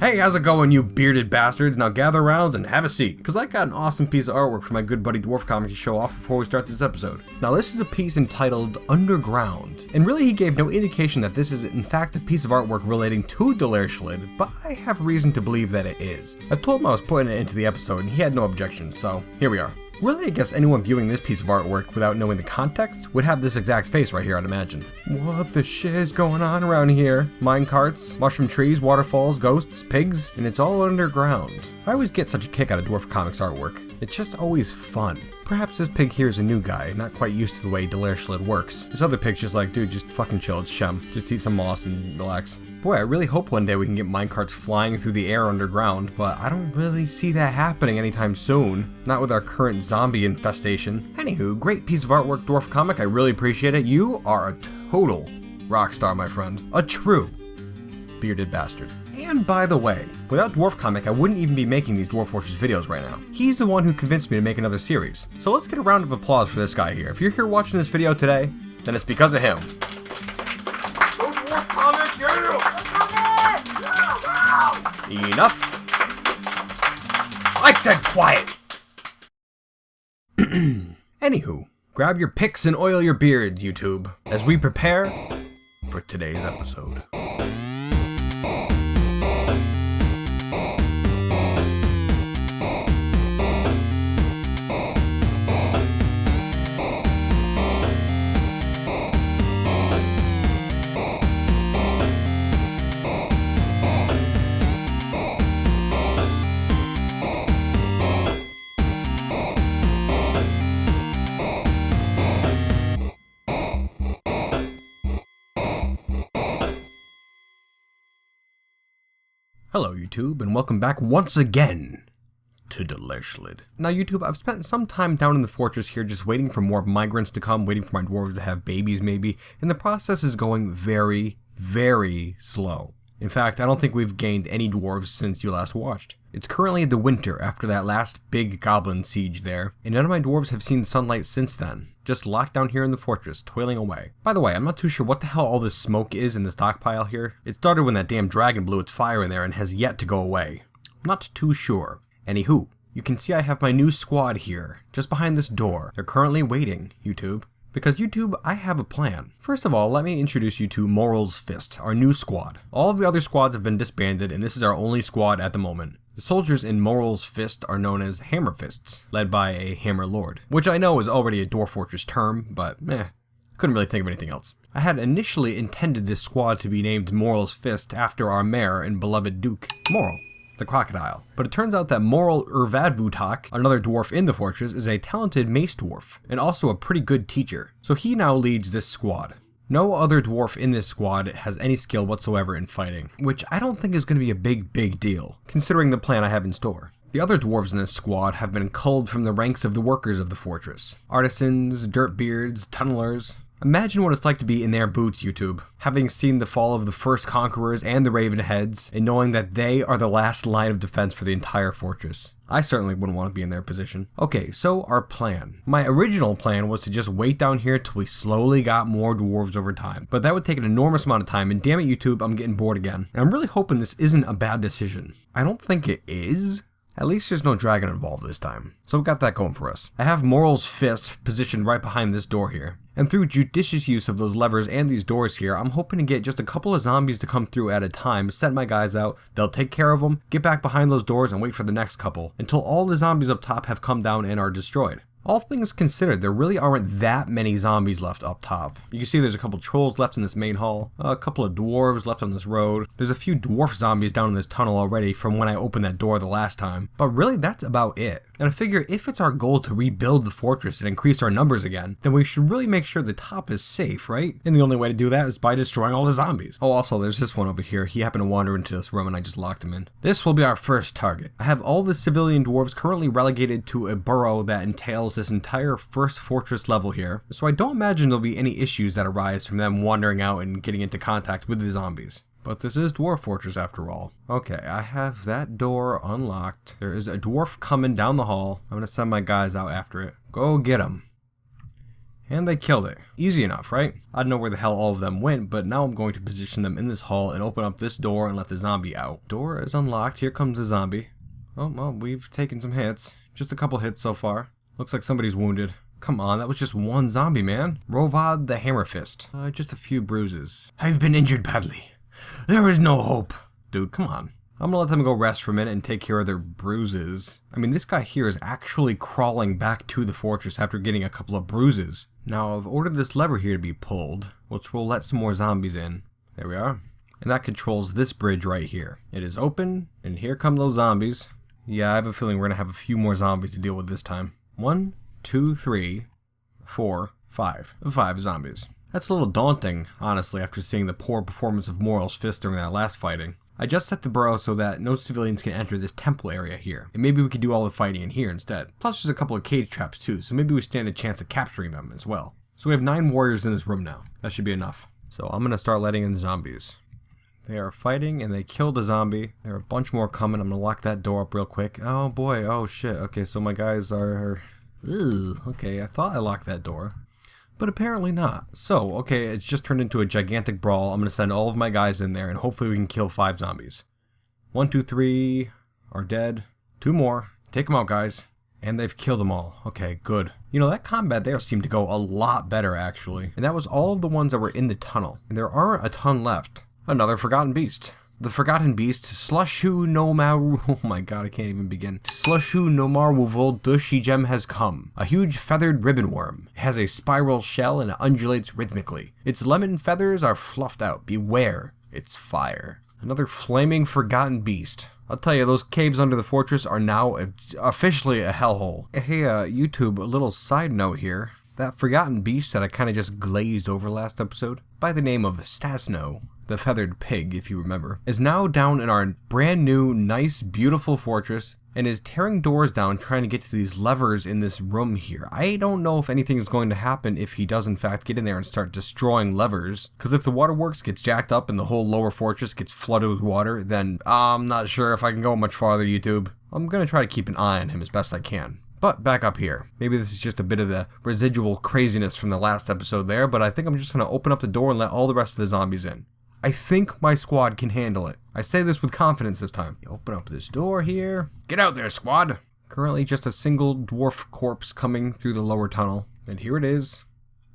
Hey, how's it going, you bearded bastards? Now gather around and have a seat, because I got an awesome piece of artwork for my good buddy Dwarf Comic to show off before we start this episode. Now this is a piece entitled Underground, and really he gave no indication that this is in fact a piece of artwork relating to Delersholid, but I have reason to believe that it is. I told him I was putting it into the episode and he had no objection, so here we are. Really, I guess anyone viewing this piece of artwork without knowing the context would have this exact face right here, I'd imagine. What the shit is going on around here? Minecarts, mushroom trees, waterfalls, ghosts, pigs, and it's all underground. I always get such a kick out of Dwarf Comics artwork. It's just always fun. Perhaps this pig here is a new guy, not quite used to the way Delersholid works. This other pig's just like, dude, just fucking chill, it's Shem. Just eat some moss and relax. Boy, I really hope one day we can get minecarts flying through the air underground, but I don't really see that happening anytime soon. Not with our current zombie infestation. Anywho, great piece of artwork, Dwarf Comic, I really appreciate it. You are a total rock star, my friend. A true bearded bastard. And by the way, without Dwarf Comic, I wouldn't even be making these Dwarf Fortress videos right now. He's the one who convinced me to make another series. So let's get a round of applause for this guy here. If you're here watching this video today, then it's because of him. Dwarf Comic, yeah! Enough. I said quiet. Anywho, grab your picks and oil your beard, YouTube, as we prepare for today's episode. Hello YouTube, and welcome back once again to Delersholid. Now YouTube, I've spent some time down in the fortress here just waiting for more migrants to come, waiting for my dwarves to have babies maybe, and the process is going very, very slow. In fact, I don't think we've gained any dwarves since you last watched. It's currently the winter after that last big goblin siege there, and none of my dwarves have seen sunlight since then. Just locked down here in the fortress, toiling away. By the way, I'm not too sure what the hell all this smoke is in the stockpile here. It started when that damn dragon blew its fire in there and has yet to go away. I'm not too sure. Anywho, you can see I have my new squad here, just behind this door. They're currently waiting, YouTube. Because YouTube, I have a plan. First of all, let me introduce you to Moral's Fist, our new squad. All of the other squads have been disbanded, and this is our only squad at the moment. The soldiers in Moral's Fist are known as Hammer Fists, led by a Hammer Lord, which I know is already a Dwarf Fortress term, but couldn't really think of anything else. I had initially intended this squad to be named Moral's Fist after our mayor and beloved Duke, Moral, the crocodile. But it turns out that Moral Urvadvutak, another dwarf in the fortress, is a talented mace dwarf, and also a pretty good teacher. So he now leads this squad. No other dwarf in this squad has any skill whatsoever in fighting, which I don't think is going to be a big deal, considering the plan I have in store. The other dwarves in this squad have been culled from the ranks of the workers of the fortress. Artisans, dirtbeards, tunnelers. Imagine what it's like to be in their boots, YouTube, having seen the fall of the first conquerors and the Ravenheads, and knowing that they are the last line of defense for the entire fortress. I certainly wouldn't want to be in their position. Okay, so our plan. My original plan was to just wait down here till we slowly got more dwarves over time, but that would take an enormous amount of time, and damn it YouTube, I'm getting bored again. And I'm really hoping this isn't a bad decision. I don't think it is. At least there's no dragon involved this time. So we got that going for us. I have Moral's Fist positioned right behind this door here. And through judicious use of those levers and these doors here, I'm hoping to get just a couple of zombies to come through at a time, send my guys out, they'll take care of them, get back behind those doors and wait for the next couple, until all the zombies up top have come down and are destroyed. All things considered, there really aren't that many zombies left up top. You can see there's a couple trolls left in this main hall, a couple of dwarves left on this road. There's a few dwarf zombies down in this tunnel already from when I opened that door the last time. But really, that's about it. And I figure if it's our goal to rebuild the fortress and increase our numbers again, then we should really make sure the top is safe, right? And the only way to do that is by destroying all the zombies. Oh, also, there's this one over here. He happened to wander into this room and I just locked him in. This will be our first target. I have all the civilian dwarves currently relegated to a burrow that entails this entire first fortress level here, so I don't imagine there'll be any issues that arise from them wandering out and getting into contact with the zombies. But this is Dwarf Fortress after all. Okay, I have that door unlocked. There is a dwarf coming down the hall. I'm gonna send my guys out after it. Go get him. And they killed it. Easy enough, right? I don't know where the hell all of them went, but now I'm going to position them in this hall and open up this door and let the zombie out. Door is unlocked. Here comes the zombie. Oh, well, we've taken some hits. Just a couple hits so far. Looks like somebody's wounded. Come on, that was just one zombie, man. Rovad the Hammer Fist. Just a few bruises. I've been injured badly. There is no hope. Dude, come on. I'm gonna let them go rest for a minute and take care of their bruises. I mean, this guy here is actually crawling back to the fortress after getting a couple of bruises. Now, I've ordered this lever here to be pulled, which will let some more zombies in. There we are. And that controls this bridge right here. It is open, and here come those zombies. Yeah, I have a feeling we're gonna have a few more zombies to deal with this time. 1, 2, 3, 4, 5. 5 zombies. That's a little daunting, honestly, after seeing the poor performance of Moral's Fist during that last fighting. I just set the burrow so that no civilians can enter this temple area here, and maybe we could do all the fighting in here instead. Plus there's a couple of cage traps too, so maybe we stand a chance of capturing them as well. So we have 9 warriors in this room now. That should be enough. So I'm gonna start letting in zombies. They are fighting and they killed a zombie. There are a bunch more coming. I'm gonna lock that door up real quick. Oh boy, oh shit. Okay, so my guys are... Ugh, okay, I thought I locked that door. But apparently not. So, okay, it's just turned into a gigantic brawl. I'm going to send all of my guys in there, and hopefully we can kill 5 zombies. 1, 2, 3 are dead. 2 more. Take them out, guys. And they've killed them all. Okay, good. You know, that combat there seemed to go a lot better, actually. And that was all of the ones that were in the tunnel. And there aren't a ton left. Another Forgotten Beast. The Forgotten Beast, Slushu no Maru. Oh my god, I can't even begin. Slushu no Marwuvul Dushi Gem has come. A huge feathered ribbon worm. It has a spiral shell and it undulates rhythmically. Its lemon feathers are fluffed out. Beware, it's fire. Another flaming Forgotten Beast. I'll tell you, those caves under the fortress are now officially a hellhole. Hey, YouTube, a little side note here. That Forgotten Beast that I kind of just glazed over last episode, by the name of Stasno, the feathered pig, if you remember, is now down in our brand new, nice, beautiful fortress and is tearing doors down trying to get to these levers in this room here. I don't know if anything is going to happen if he does in fact get in there and start destroying levers, because if the waterworks gets jacked up and the whole lower fortress gets flooded with water, then I'm not sure if I can go much farther, YouTube. I'm gonna try to keep an eye on him as best I can. But back up here. Maybe this is just a bit of the residual craziness from the last episode there, but I think I'm just gonna open up the door and let all the rest of the zombies in. I think my squad can handle it. I say this with confidence this time. Open up this door here. Get out there, squad! Currently just a single dwarf corpse coming through the lower tunnel. And here it is.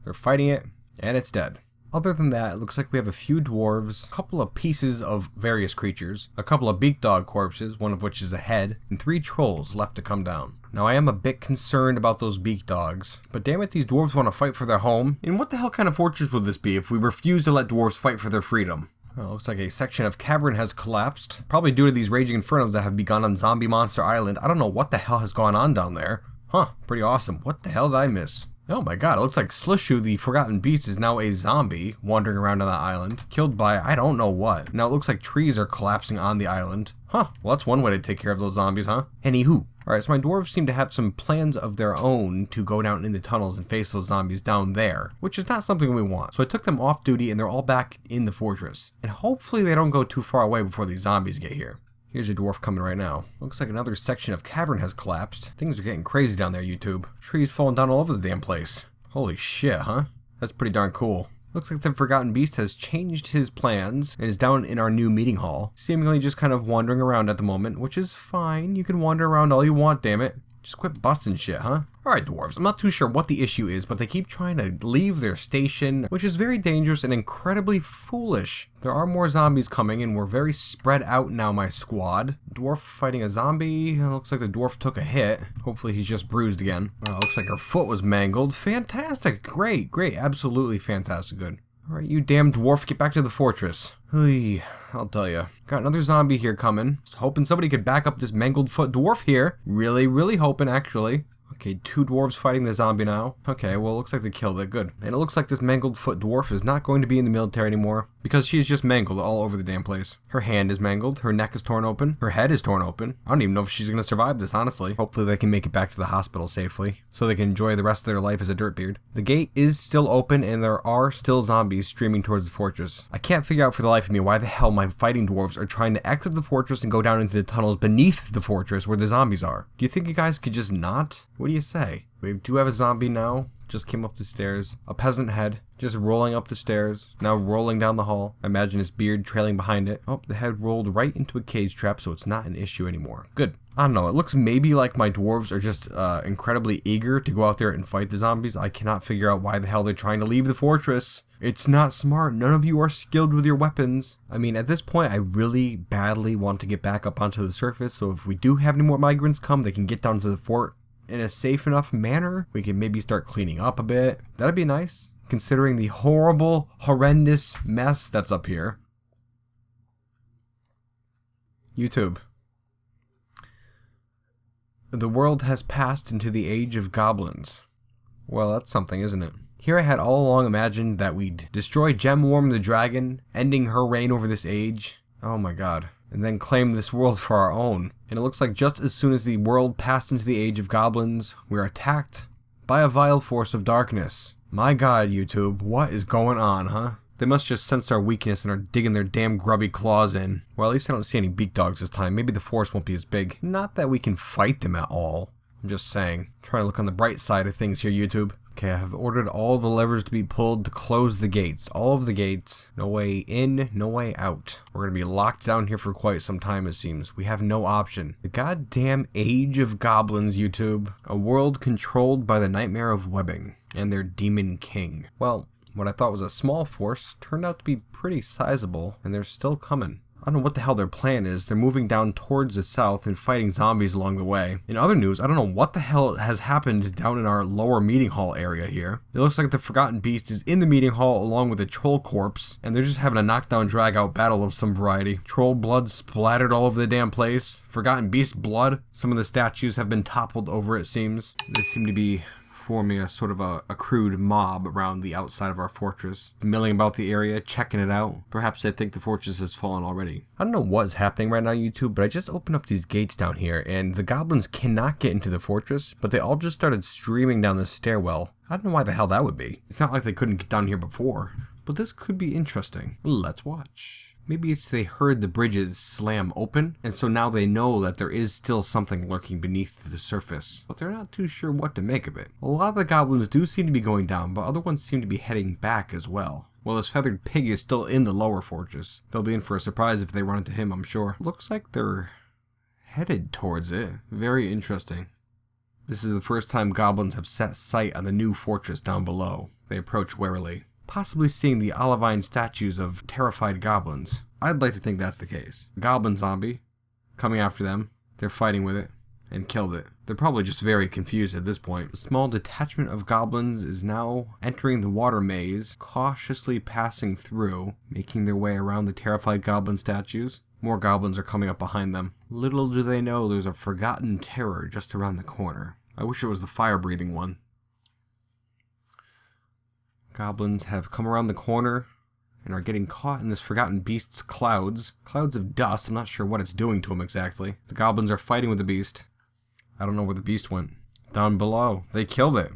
They're fighting it, and it's dead. Other than that, it looks like we have a few dwarves, a couple of pieces of various creatures, a couple of beak dog corpses, one of which is a head, and 3 trolls left to come down. Now I am a bit concerned about those beak dogs, but damn it, these dwarves want to fight for their home. And what the hell kind of fortress would this be if we refuse to let dwarves fight for their freedom? Well, looks like a section of cavern has collapsed, probably due to these raging infernos that have begun on Zombie Monster Island. I don't know what the hell has gone on down there. Huh, pretty awesome. What the hell did I miss? Oh my god, it looks like Slushu, the Forgotten Beast, is now a zombie wandering around on that island, killed by I don't know what. Now it looks like trees are collapsing on the island. Huh, well that's one way to take care of those zombies, huh? Anywho. Alright, so my dwarves seem to have some plans of their own to go down in the tunnels and face those zombies down there, which is not something we want. So I took them off duty and they're all back in the fortress. And hopefully they don't go too far away before these zombies get here. Here's a dwarf coming right now. Looks like another section of cavern has collapsed. Things are getting crazy down there, YouTube. Trees falling down all over the damn place. Holy shit, huh? That's pretty darn cool. Looks like the Forgotten Beast has changed his plans and is down in our new meeting hall, seemingly just kind of wandering around at the moment, which is fine. You can wander around all you want, damn it. Just quit busting shit, huh? Alright, dwarves, I'm not too sure what the issue is, but they keep trying to leave their station, which is very dangerous and incredibly foolish. There are more zombies coming, and we're very spread out now, my squad. Dwarf fighting a zombie. Looks like the dwarf took a hit. Hopefully he's just bruised again. Looks like her foot was mangled. Fantastic. Great, great. Absolutely fantastic. Good. Alright, you damn dwarf, get back to the fortress. Hey, I'll tell ya. Got another zombie here coming. Hoping somebody could back up this mangled foot dwarf here. Really hoping, actually. Okay, 2 dwarves fighting the zombie now. Okay, well, it looks like they killed it. Good. And it looks like this mangled foot dwarf is not going to be in the military anymore, because she is just mangled all over the damn place. Her hand is mangled, her neck is torn open, her head is torn open. I don't even know if she's gonna survive this, honestly. Hopefully they can make it back to the hospital safely, so they can enjoy the rest of their life as a dirtbeard. The gate is still open, and there are still zombies streaming towards the fortress. I can't figure out for the life of me why the hell my fighting dwarves are trying to exit the fortress and go down into the tunnels beneath the fortress where the zombies are. Do you think you guys could just not? What What do you say? We do have a zombie now. Just came up the stairs. A peasant head just rolling up the stairs, now rolling down the hall. I imagine his beard trailing behind it. Oh, the head rolled right into a cage trap, so it's not an issue anymore. Good. I don't know, it looks maybe like my dwarves are just incredibly eager to go out there and fight the zombies. I cannot figure out why the hell they're trying to leave the fortress. It's not smart. None of you are skilled with your weapons. I mean, at this point, I really badly want to get back up onto the surface, so if we do have any more migrants come, they can get down to the fort in a safe enough manner. We can maybe start cleaning up a bit. That'd be nice, considering the horrendous mess that's up here. YouTube. The world has passed into the age of goblins. Well, that's something, isn't it? Here I had all along imagined that we'd destroy Gemworm the dragon, ending her reign over this age. Oh my god. And then claim this world for our own. And it looks like just as soon as the world passed into the age of goblins, we are attacked by a vile force of darkness. My god, YouTube, what is going on, huh? They must just sense our weakness and are digging their damn grubby claws in. Well, at least I don't see any beak dogs this time. Maybe the force won't be as big. Not that we can fight them at all. I'm just saying. Trying to look on the bright side of things here, YouTube. Okay, I have ordered all the levers to be pulled to close the gates. All of the gates. No way in, no way out. We're going to be locked down here for quite some time, it seems. We have no option. The goddamn age of goblins, YouTube. A world controlled by the nightmare of webbing and their demon king. Well, what I thought was a small force turned out to be pretty sizable, and they're still coming. I don't know what the hell their plan is. They're moving down towards the south and fighting zombies along the way. In other news, I don't know what the hell has happened down in our lower meeting hall area here. It looks like the Forgotten Beast is in the meeting hall along with a troll corpse, and they're just having a knockdown drag out battle of some variety. Troll blood splattered all over the damn place. Forgotten Beast blood. Some of the statues have been toppled over, it seems. They seem to be forming a sort of a crude mob around the outside of our fortress, milling about the area, checking it out. Perhaps they think the fortress has fallen already. I don't know what's happening right now, YouTube, but I just opened up these gates down here, and the goblins cannot get into the fortress, but they all just started streaming down the stairwell. I don't know why the hell that would be. It's not like they couldn't get down here before, but this could be interesting. Let's watch. Maybe it's they heard the bridges slam open, and so now they know that there is still something lurking beneath the surface, but they're not too sure what to make of it. A lot of the goblins do seem to be going down, but other ones seem to be heading back as well. Well, this feathered pig is still in the lower fortress. They'll be in for a surprise if they run into him, I'm sure. Looks like they're headed towards it. Very interesting. This is the first time goblins have set sight on the new fortress down below. They approach warily, possibly seeing the olivine statues of terrified goblins. I'd like to think that's the case. A goblin zombie coming after them. They're fighting with it and killed it. They're probably just very confused at this point. A small detachment of goblins is now entering the water maze, cautiously passing through, making their way around the terrified goblin statues. More goblins are coming up behind them. Little do they know there's a forgotten terror just around the corner. I wish it was the fire-breathing one. Goblins have come around the corner and are getting caught in this Forgotten Beast's clouds. Clouds of dust. I'm not sure what it's doing to them exactly. The goblins are fighting with the beast. I don't know where the beast went. Down below. They killed it.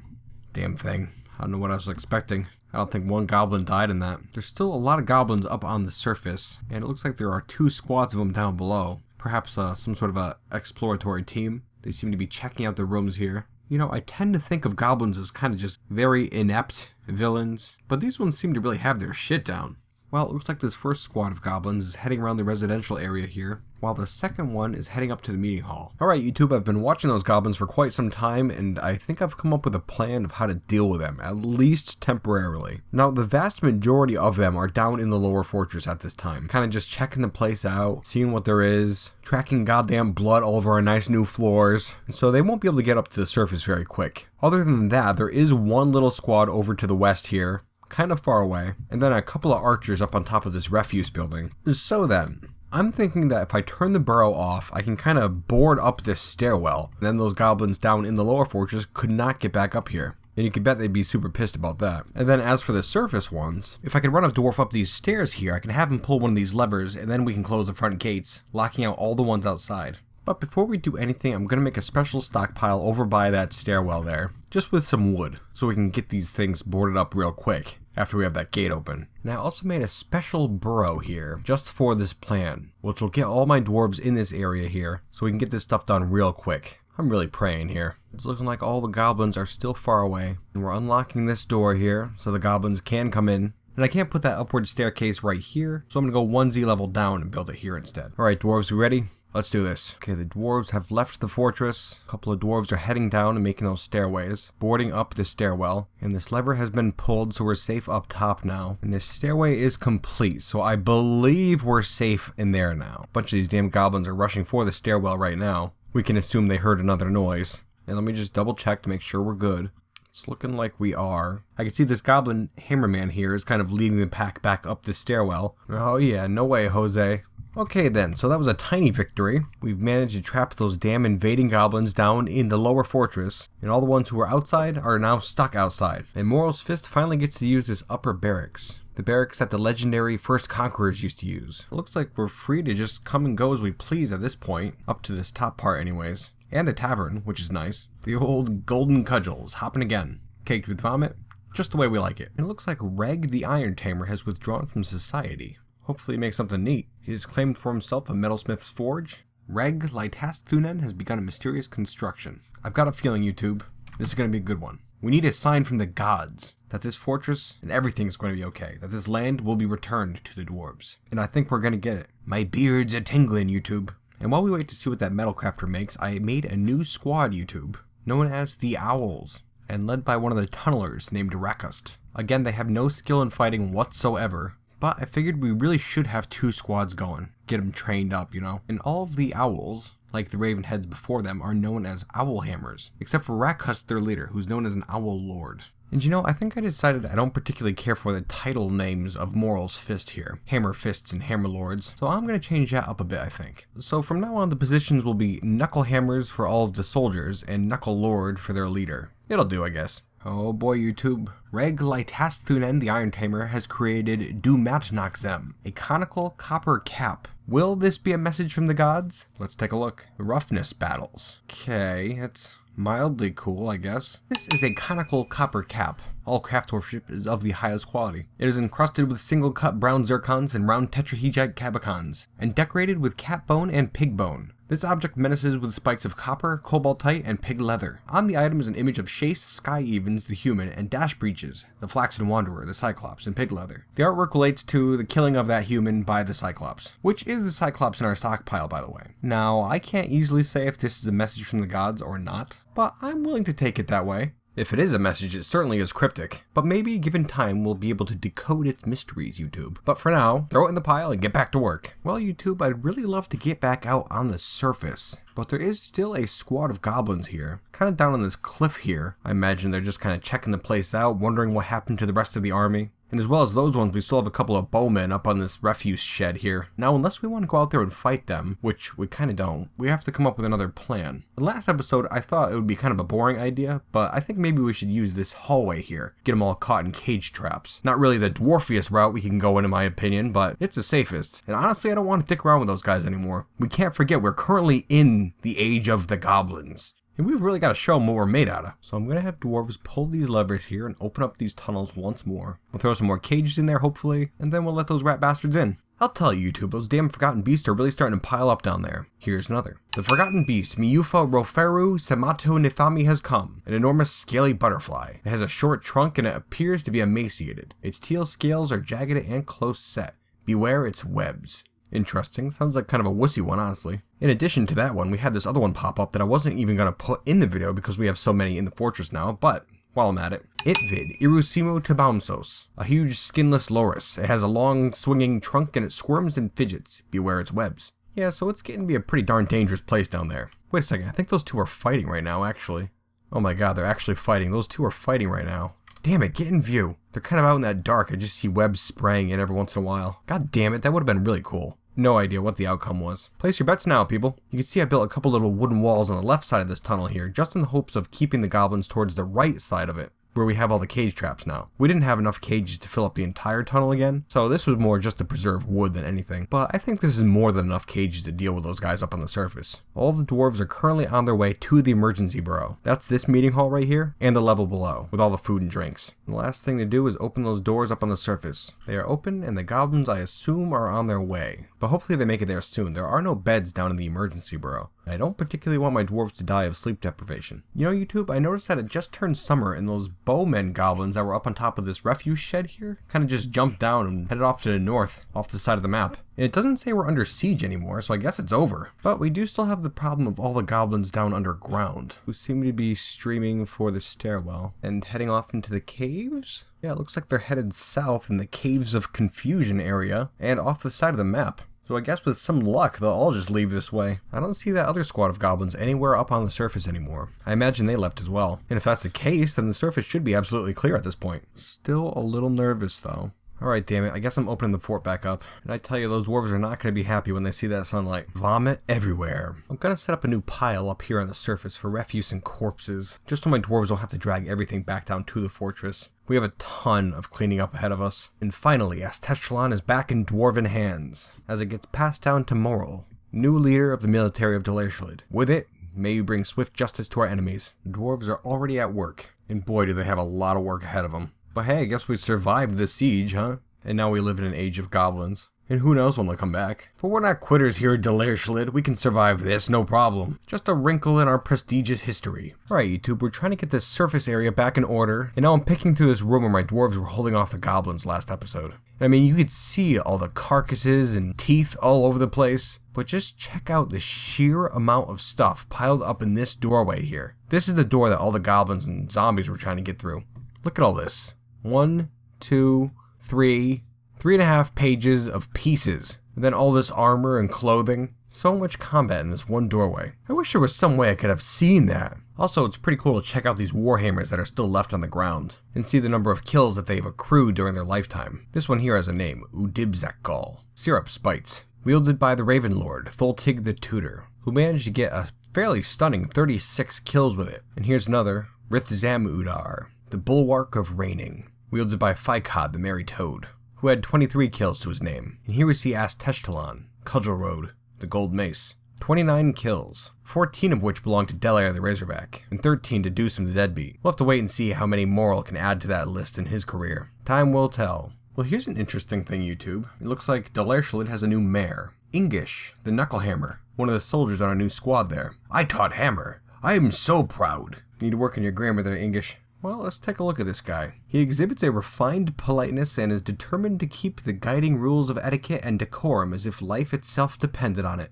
Damn thing. I don't know what I was expecting. I don't think one goblin died in that. There's still a lot of goblins up on the surface, and it looks like there are 2 squads of them down below. Perhaps some sort of a exploratory team. They seem to be checking out the rooms here. You know, I tend to think of goblins as kind of just very inept villains, but these ones seem to really have their shit down. Well, it looks like this first squad of goblins is heading around the residential area here, while the second one is heading up to the meeting hall. Alright YouTube, I've been watching those goblins for quite some time, and I think I've come up with a plan of how to deal with them, at least temporarily. Now, the vast majority of them are down in the lower fortress at this time, kind of just checking the place out, seeing what there is, tracking goddamn blood all over our nice new floors, and so they won't be able to get up to the surface very quick. Other than that, there is one little squad over to the west here, kind of far away, and then a couple of archers up on top of this refuse building. So then, I'm thinking that if I turn the burrow off, I can kind of board up this stairwell, and then those goblins down in the lower fortress could not get back up here. And you can bet they'd be super pissed about that. And then as for the surface ones, if I can run a dwarf up these stairs here, I can have him pull one of these levers, and then we can close the front gates, locking out all the ones outside. But before we do anything, I'm going to make a special stockpile over by that stairwell there, just with some wood, so we can get these things boarded up real quick after we have that gate open. Now I also made a special burrow here, just for this plan, which will get all my dwarves in this area here, so we can get this stuff done real quick. I'm really praying here. It's looking like all the goblins are still far away. And we're unlocking this door here so the goblins can come in. And I can't put that upward staircase right here, so I'm gonna go 1Z level down and build it here instead. Alright, dwarves, we ready? Let's do this. Okay, the dwarves have left the fortress. A couple of dwarves are heading down and making those stairways, boarding up the stairwell. And this lever has been pulled, so we're safe up top now. And this stairway is complete, so I believe we're safe in there now. A bunch of these damn goblins are rushing for the stairwell right now. We can assume they heard another noise. And let me just double check to make sure we're good. It's looking like we are. I can see this goblin hammerman here is kind of leading the pack back up the stairwell. Oh yeah, no way, Jose. Okay then, so that was a tiny victory. We've managed to trap those damn invading goblins down in the lower fortress, and all the ones who were outside are now stuck outside. And Moral's Fist finally gets to use this upper barracks. The barracks that the legendary First Conquerors used to use. It looks like we're free to just come and go as we please at this point, up to this top part anyways. And the tavern, which is nice. The old golden cudgels, hopping again. Caked with vomit, just the way we like it. It looks like Reg the Iron Tamer has withdrawn from society. Hopefully he makes something neat. He has claimed for himself a metalsmith's forge. Reg Lytasthunen has begun a mysterious construction. I've got a feeling, YouTube, this is going to be a good one. We need a sign from the gods that this fortress and everything is going to be okay, that this land will be returned to the dwarves. And I think we're going to get it. My beard's a-tingling, YouTube. And while we wait to see what that metalcrafter makes, I made a new squad, YouTube, known as the Owls, and led by one of the tunnelers named Rakust. Again, they have no skill in fighting whatsoever, but I figured we really should have 2 squads going, get them trained up, you know. And all of the owls, like the raven heads before them, are known as owl hammers, except for Rakust, their leader, who's known as an owl lord. And you know, I think I decided I don't particularly care for the title names of Moral's Fist here. Hammer Fists and Hammer Lords. So I'm going to change that up a bit, I think. So from now on, the positions will be Knuckle Hammers for all of the soldiers and Knuckle Lord for their leader. It'll do, I guess. Oh boy, YouTube. Reg Lytasthunen, the Iron Tamer, has created Dumatnaxem, a conical copper cap. Will this be a message from the gods? Let's take a look. Roughness battles. Okay, it's mildly cool, I guess. This is a conical copper cap. All craft workmanship is of the highest quality. It is encrusted with single-cut brown zircons and round tetrahedrite cabicons, and decorated with cat bone and pig bone. This object menaces with spikes of copper, cobaltite, and pig leather. On the item is an image of Chase, Sky Evens, the human, and Dash Breeches, the Flaxen Wanderer, the Cyclops, and pig leather. The artwork relates to the killing of that human by the Cyclops, which is the Cyclops in our stockpile, by the way. Now, I can't easily say if this is a message from the gods or not, but I'm willing to take it that way. If it is a message, it certainly is cryptic, but maybe given time we'll be able to decode its mysteries, YouTube. But for now, throw it in the pile and get back to work. Well, YouTube, I'd really love to get back out on the surface, but there is still a squad of goblins here, kind of down on this cliff here. I imagine they're just kind of checking the place out, wondering what happened to the rest of the army. And as well as those ones, we still have a couple of bowmen up on this refuse shed here. Now, unless we want to go out there and fight them, which we kind of don't, we have to come up with another plan. In the last episode, I thought it would be kind of a boring idea, but I think maybe we should use this hallway here. Get them all caught in cage traps. Not really the dwarfiest route we can go in my opinion, but it's the safest. And honestly, I don't want to dick around with those guys anymore. We can't forget we're currently in the age of the goblins. And we've really got to show them what we're made out of. So I'm going to have dwarves pull these levers here and open up these tunnels once more. We'll throw some more cages in there, hopefully, and then we'll let those rat bastards in. I'll tell you, YouTube, those damn Forgotten Beasts are really starting to pile up down there. Here's another. The Forgotten Beast, Miufa Roferu Samato Nithami, has come. An enormous scaly butterfly. It has a short trunk and it appears to be emaciated. Its teal scales are jagged and close set. Beware its webs. Interesting. Sounds like kind of a wussy one, honestly. In addition to that one, we had this other one pop up that I wasn't even going to put in the video because we have so many in the fortress now, but while I'm at it. Itvid Irusimo Tabaumsos, a huge skinless loris. It has a long swinging trunk and it squirms and fidgets. Beware its webs. Yeah, so it's getting to be a pretty darn dangerous place down there. Wait a second, I think those two are fighting right now, actually. Oh my god, they're actually fighting. Those two are fighting right now. Damn it, get in view. They're kind of out in that dark. I just see webs spraying in every once in a while. God damn it, that would have been really cool. No idea what the outcome was. Place your bets now, people. You can see I built a couple little wooden walls on the left side of this tunnel here, just in the hopes of keeping the goblins towards the right side of it, where we have all the cage traps now. We didn't have enough cages to fill up the entire tunnel again, so this was more just to preserve wood than anything. But I think this is more than enough cages to deal with those guys up on the surface. All of the dwarves are currently on their way to the emergency burrow. That's this meeting hall right here, and the level below, with all the food and drinks. The last thing to do is open those doors up on the surface. They are open, and the goblins, I assume, are on their way. But hopefully they make it there soon. There are no beds down in the emergency burrow. I don't particularly want my dwarves to die of sleep deprivation. You know, YouTube, I noticed that it just turned summer and those bowmen goblins that were up on top of this refuse shed here kind of just jumped down and headed off to the north, off the side of the map. And it doesn't say we're under siege anymore, so I guess it's over. But we do still have the problem of all the goblins down underground, who seem to be streaming for the stairwell and heading off into the caves? Yeah, it looks like they're headed south in the Caves of Confusion area and off the side of the map. So I guess with some luck, they'll all just leave this way. I don't see that other squad of goblins anywhere up on the surface anymore. I imagine they left as well. And if that's the case, then the surface should be absolutely clear at this point. Still a little nervous though. Alright, damn it, I guess I'm opening the fort back up. And I tell you, those dwarves are not going to be happy when they see that sunlight. Vomit everywhere. I'm going to set up a new pile up here on the surface for refuse and corpses, just so my dwarves don't have to drag everything back down to the fortress. We have a ton of cleaning up ahead of us. And finally, Aztechalon is back in dwarven hands, as it gets passed down to Morel, new leader of the military of Delersholid. With it, may you bring swift justice to our enemies. The dwarves are already at work, and boy do they have a lot of work ahead of them. But hey, I guess we survived the siege, huh? And now we live in an age of goblins. And who knows when they'll come back. But we're not quitters here at Delersholid. We can survive this, no problem. Just a wrinkle in our prestigious history. Alright, YouTube, we're trying to get this surface area back in order. And now I'm picking through this room where my dwarves were holding off the goblins last episode. I mean, you could see all the carcasses and teeth all over the place. But just check out the sheer amount of stuff piled up in this doorway here. This is the door that all the goblins and zombies were trying to get through. Look at all this. 1, 2, 3.5 pages of pieces. And then all this armor and clothing. So much combat in this one doorway. I wish there was some way I could have seen that. Also, it's pretty cool to check out these warhammers that are still left on the ground, and see the number of kills that they've accrued during their lifetime. This one here has a name, Udibzakgal. Syrup Spites. Wielded by the Raven Lord, Tholtig the Tutor, who managed to get a fairly stunning 36 kills with it. And here's another, Rithzam Udar, the Bulwark of Reigning, wielded by Fikad the Merry Toad, who had 23 kills to his name. And here we see Aztechalon, Cudgel Road, the Gold Mace, 29 kills, 14 of which belong to Delair the Razorback, and 13 to Deucem the Deadbeat. We'll have to wait and see how many Morel can add to that list in his career. Time will tell. Well, here's an interesting thing, YouTube. It looks like Delersholid has a new mayor, Ingish, the Knucklehammer, one of the soldiers on our new squad there. I taught Hammer. I am so proud. Need to work on your grammar there, Ingish. Well, let's take a look at this guy. He exhibits a refined politeness and is determined to keep the guiding rules of etiquette and decorum as if life itself depended on it.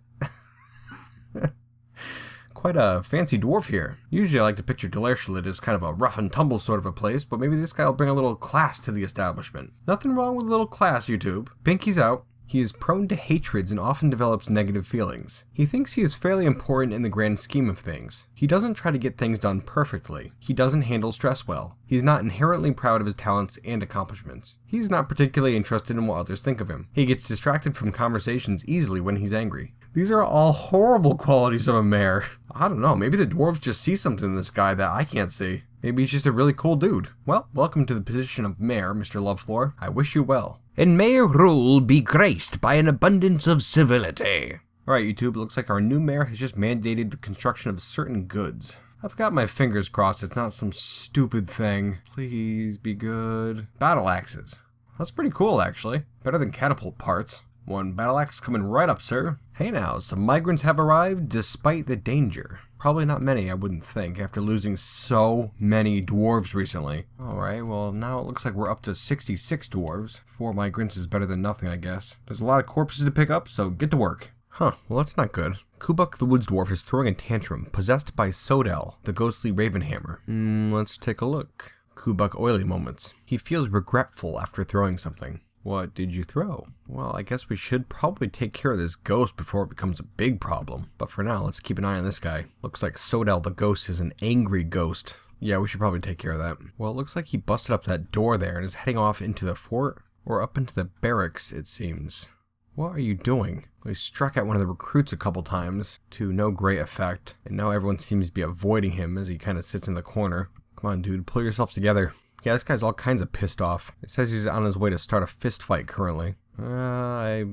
Quite a fancy dwarf here. Usually I like to picture Delersholid as kind of a rough and tumble sort of a place, but maybe this guy will bring a little class to the establishment. Nothing wrong with a little class, YouTube. Pinky's out. He is prone to hatreds and often develops negative feelings. He thinks he is fairly important in the grand scheme of things. He doesn't try to get things done perfectly. He doesn't handle stress well. He is not inherently proud of his talents and accomplishments. He is not particularly interested in what others think of him. He gets distracted from conversations easily when he's angry. These are all horrible qualities of a mayor. I don't know, maybe the dwarves just see something in this guy that I can't see. Maybe he's just a really cool dude. Well, welcome to the position of mayor, Mr. Lovefloor. I wish you well. And may your rule be graced by an abundance of civility. Alright, YouTube, it looks like our new mayor has just mandated the construction of certain goods. I've got my fingers crossed it's not some stupid thing. Please be good. Battle axes. That's pretty cool, actually. Better than catapult parts. One battle axe coming right up, sir. Hey now, some migrants have arrived despite the danger. Probably not many, I wouldn't think, after losing so many dwarves recently. Alright, well now it looks like we're up to 66 dwarves. 4 migrants is better than nothing, I guess. There's a lot of corpses to pick up, so get to work. Huh, well that's not good. Kubuk the Woods Dwarf is throwing a tantrum, possessed by Sodel, the ghostly Ravenhammer. Let's take a look. Kubuk oily moments. He feels regretful after throwing something. What did you throw? Well, I guess we should probably take care of this ghost before it becomes a big problem. But for now, let's keep an eye on this guy. Looks like Sodel the ghost is an angry ghost. Yeah, we should probably take care of that. Well, it looks like he busted up that door there and is heading off into the fort, or up into the barracks, it seems. What are you doing? Well, he struck at one of the recruits a couple times, to no great effect, and now everyone seems to be avoiding him as he kind of sits in the corner. Come on, dude, pull yourself together. Yeah, this guy's all kinds of pissed off. It says he's on his way to start a fist fight currently. I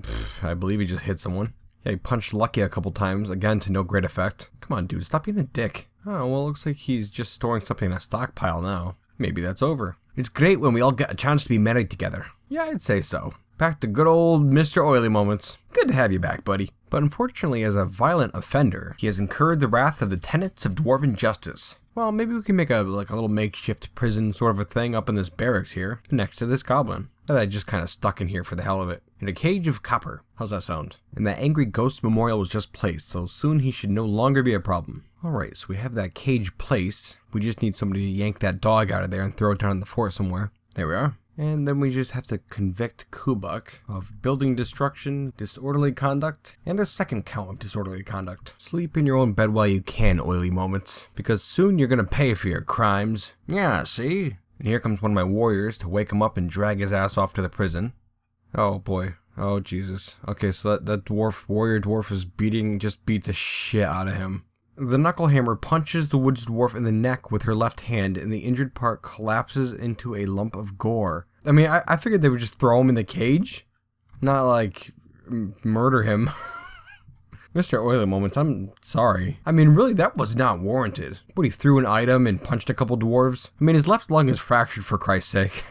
believe he just hit someone. Yeah, he punched Lucky a couple times, again to no great effect. Come on, dude, stop being a dick. Oh, well, it looks like he's just storing something in a stockpile now. Maybe that's over. It's great when we all get a chance to be married together. Yeah, I'd say so. Back to good old Mr. Oily Moments. Good to have you back, buddy. But unfortunately, as a violent offender, he has incurred the wrath of the tenets of dwarven justice. Well, maybe we can make a little makeshift prison sort of a thing up in this barracks here, next to this goblin, that I just kind of stuck in here for the hell of it. In a cage of copper. How's that sound? And that angry ghost memorial was just placed, so soon he should no longer be a problem. Alright, so we have that cage placed. We just need somebody to yank that dog out of there and throw it down in the fort somewhere. There we are. And then we just have to convict Kubuk of building destruction, disorderly conduct, and a second count of disorderly conduct. Sleep in your own bed while you can, oily moments, because soon you're gonna pay for your crimes. Yeah, see? And here comes one of my warriors to wake him up and drag his ass off to the prison. Oh boy. Oh Jesus. Okay, so that warrior dwarf is just beat the shit out of him. The knucklehammer punches the woods dwarf in the neck with her left hand, and the injured part collapses into a lump of gore. I mean, I figured they would just throw him in the cage, not like murder him. Mr. Oily Moments, I'm sorry. I mean, really, that was not warranted. But he threw an item and punched a couple dwarves. I mean, his left lung is fractured for Christ's sake.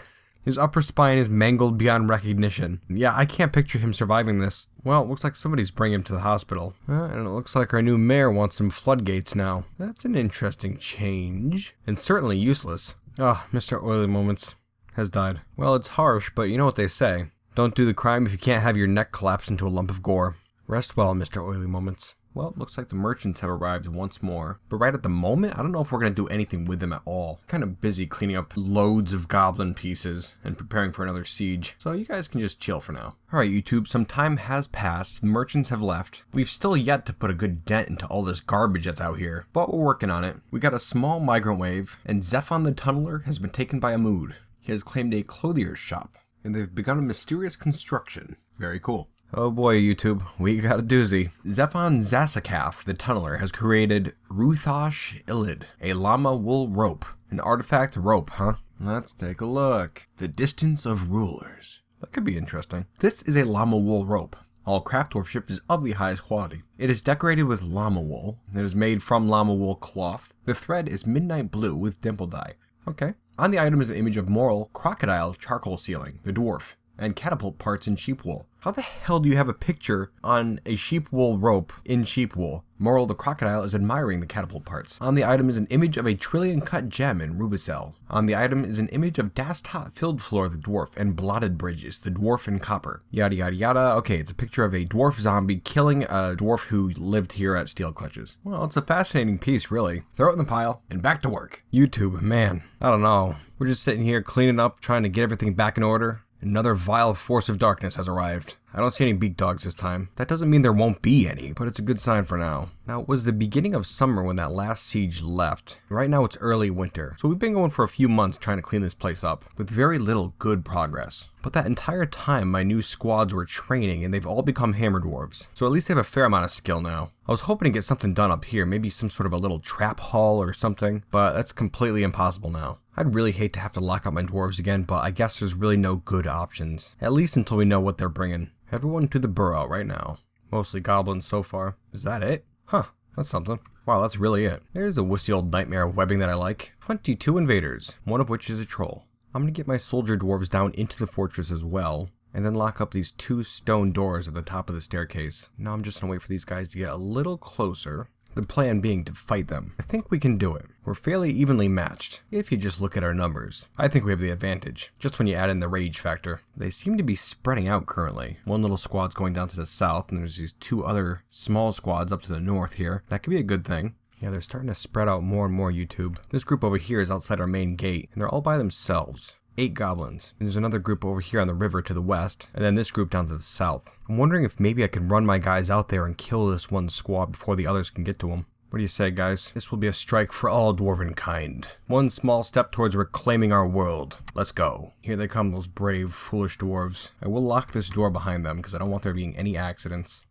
His upper spine is mangled beyond recognition. Yeah, I can't picture him surviving this. Well, it looks like somebody's bringing him to the hospital. And it looks like our new mayor wants some floodgates now. That's an interesting change. And certainly useless. Ah, Mr. Oily Moments has died. Well, it's harsh, but you know what they say. Don't do the crime if you can't have your neck collapse into a lump of gore. Rest well, Mr. Oily Moments. Well, it looks like the merchants have arrived once more. But right at the moment, I don't know if we're going to do anything with them at all. Kind of busy cleaning up loads of goblin pieces and preparing for another siege. So you guys can just chill for now. Alright YouTube, some time has passed. The merchants have left. We've still yet to put a good dent into all this garbage that's out here. But we're working on it. We got a small migrant wave. And Zephon the Tunneler has been taken by a mood. He has claimed a clothier's shop. And they've begun a mysterious construction. Very cool. Oh boy, YouTube, we got a doozy. Zephon Zasakath, the Tunneler, has created Ruthosh-Ilid, a llama wool rope. An artifact rope, huh? Let's take a look. The Distance of Rulers. That could be interesting. This is a llama wool rope. All craft workmanship is of the highest quality. It is decorated with llama wool. It is made from llama wool cloth. The thread is midnight blue with dimple dye. Okay. On the item is an image of Moral crocodile charcoal sealing, the dwarf, and catapult parts in sheep wool. How the hell do you have a picture on a sheep wool rope in sheep wool? Moral the crocodile is admiring the catapult parts. On the item is an image of a trillion cut gem in rubicel. On the item is an image of Dastot filled floor the dwarf and blotted bridges the dwarf in copper. Yada yada yada. Okay, it's a picture of a dwarf zombie killing a dwarf who lived here at Steelclutches. Well, it's a fascinating piece, really. Throw it in the pile and back to work. YouTube, man, I don't know. We're just sitting here cleaning up, trying to get everything back in order. Another vile force of darkness has arrived. I don't see any beak dogs this time. That doesn't mean there won't be any, but it's a good sign for now. Now, it was the beginning of summer when that last siege left. Right now it's early winter, so we've been going for a few months trying to clean this place up, with very little good progress. But that entire time, my new squads were training, and they've all become hammer dwarves. So at least they have a fair amount of skill now. I was hoping to get something done up here, maybe some sort of a little trap hall or something, but that's completely impossible now. I'd really hate to have to lock up my dwarves again, but I guess there's really no good options. At least until we know what they're bringing. Everyone to the burrow right now. Mostly goblins so far. Is that it? Huh, that's something. Wow, that's really it. There's the wussy old nightmare webbing that I like. 22 invaders, one of which is a troll. I'm gonna get my soldier dwarves down into the fortress as well, and then lock up these 2 stone doors at the top of the staircase. Now I'm just gonna wait for these guys to get a little closer. The plan being to fight them. I think we can do it. We're fairly evenly matched, if you just look at our numbers. I think we have the advantage, just when you add in the rage factor. They seem to be spreading out currently. One little squad's going down to the south, and there's these 2 other small squads up to the north here. That could be a good thing. Yeah, they're starting to spread out more and more, YouTube. This group over here is outside our main gate, and they're all by themselves. 8 goblins. And there's another group over here on the river to the west, and then this group down to the south. I'm wondering if maybe I can run my guys out there and kill this one squad before the others can get to them. What do you say, guys? This will be a strike for all dwarven kind. One small step towards reclaiming our world. Let's go. Here they come, those brave, foolish dwarves. I will lock this door behind them because I don't want there being any accidents.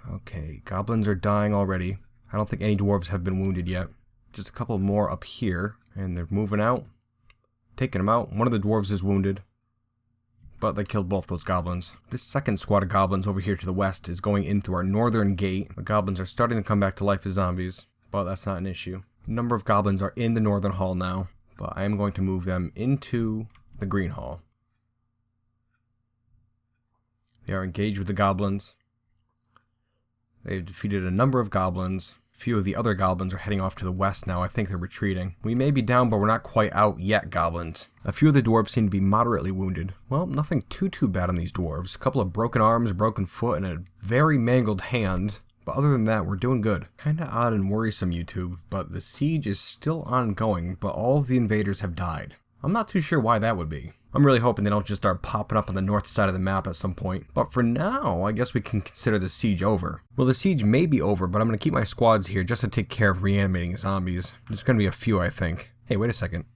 Okay, goblins are dying already. I don't think any dwarves have been wounded yet. Just a couple more up here, and they're moving out. Taking them out. One of the dwarves is wounded, but they killed both those goblins. This second squad of goblins over here to the west is going in through our northern gate. The goblins are starting to come back to life as zombies, but that's not an issue. A number of goblins are in the northern hall now, but I am going to move them into the green hall. They are engaged with the goblins. They've defeated a number of goblins. A few of the other goblins are heading off to the west now. I think they're retreating. We may be down, but we're not quite out yet, goblins. A few of the dwarves seem to be moderately wounded. Well, nothing too bad on these dwarves. A couple of broken arms, broken foot, and a very mangled hand. But other than that, we're doing good. Kinda odd and worrisome, YouTube, but the siege is still ongoing, but all of the invaders have died. I'm not too sure why that would be. I'm really hoping they don't just start popping up on the north side of the map at some point. But for now, I guess we can consider the siege over. Well, the siege may be over, but I'm going to keep my squads here just to take care of reanimating zombies. There's going to be a few, I think. Hey, wait a second.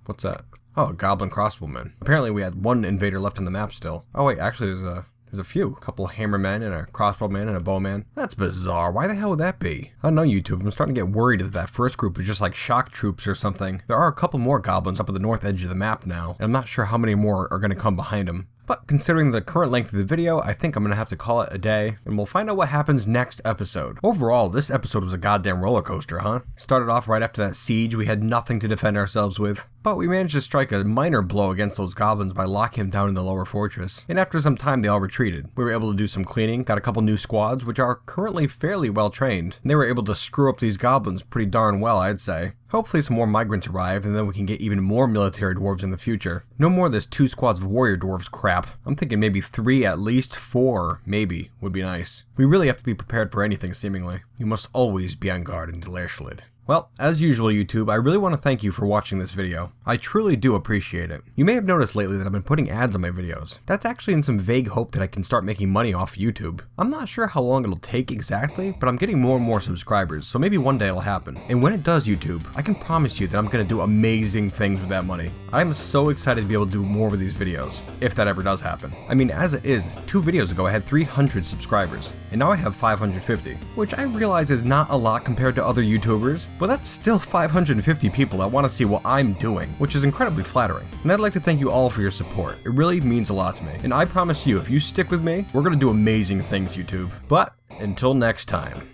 What's that? Oh, a goblin crossbowman. Apparently we had one invader left on the map still. Oh wait, actually there's a few. A couple hammermen and a crossbowman and a bowman. That's bizarre. Why the hell would that be? I don't know, YouTube. I'm starting to get worried that that first group was just like shock troops or something. There are a couple more goblins up at the north edge of the map now, and I'm not sure how many more are going to come behind them. But considering the current length of the video, I think I'm going to have to call it a day, and we'll find out what happens next episode. Overall, this episode was a goddamn roller coaster, huh? Started off right after that siege, we had nothing to defend ourselves with, but we managed to strike a minor blow against those goblins by locking them down in the lower fortress. And after some time, they all retreated. We were able to do some cleaning, got a couple new squads, which are currently fairly well trained, and they were able to screw up these goblins pretty darn well, I'd say. Hopefully some more migrants arrive, and then we can get even more military dwarves in the future. No more of this 2 squads of warrior dwarves crap. I'm thinking maybe 3, at least 4, maybe, would be nice. We really have to be prepared for anything, seemingly. You must always be on guard in Delersholid. Well, as usual, YouTube, I really want to thank you for watching this video. I truly do appreciate it. You may have noticed lately that I've been putting ads on my videos. That's actually in some vague hope that I can start making money off YouTube. I'm not sure how long it'll take exactly, but I'm getting more and more subscribers, so maybe one day it'll happen. And when it does, YouTube, I can promise you that I'm going to do amazing things with that money. I'm so excited to be able to do more with these videos, if that ever does happen. I mean, as it is, 2 videos ago I had 300 subscribers, and now I have 550, which I realize is not a lot compared to other YouTubers, but that's still 550 people that want to see what I'm doing, which is incredibly flattering. And I'd like to thank you all for your support. It really means a lot to me. And I promise you, if you stick with me, we're going to do amazing things, YouTube. But until next time.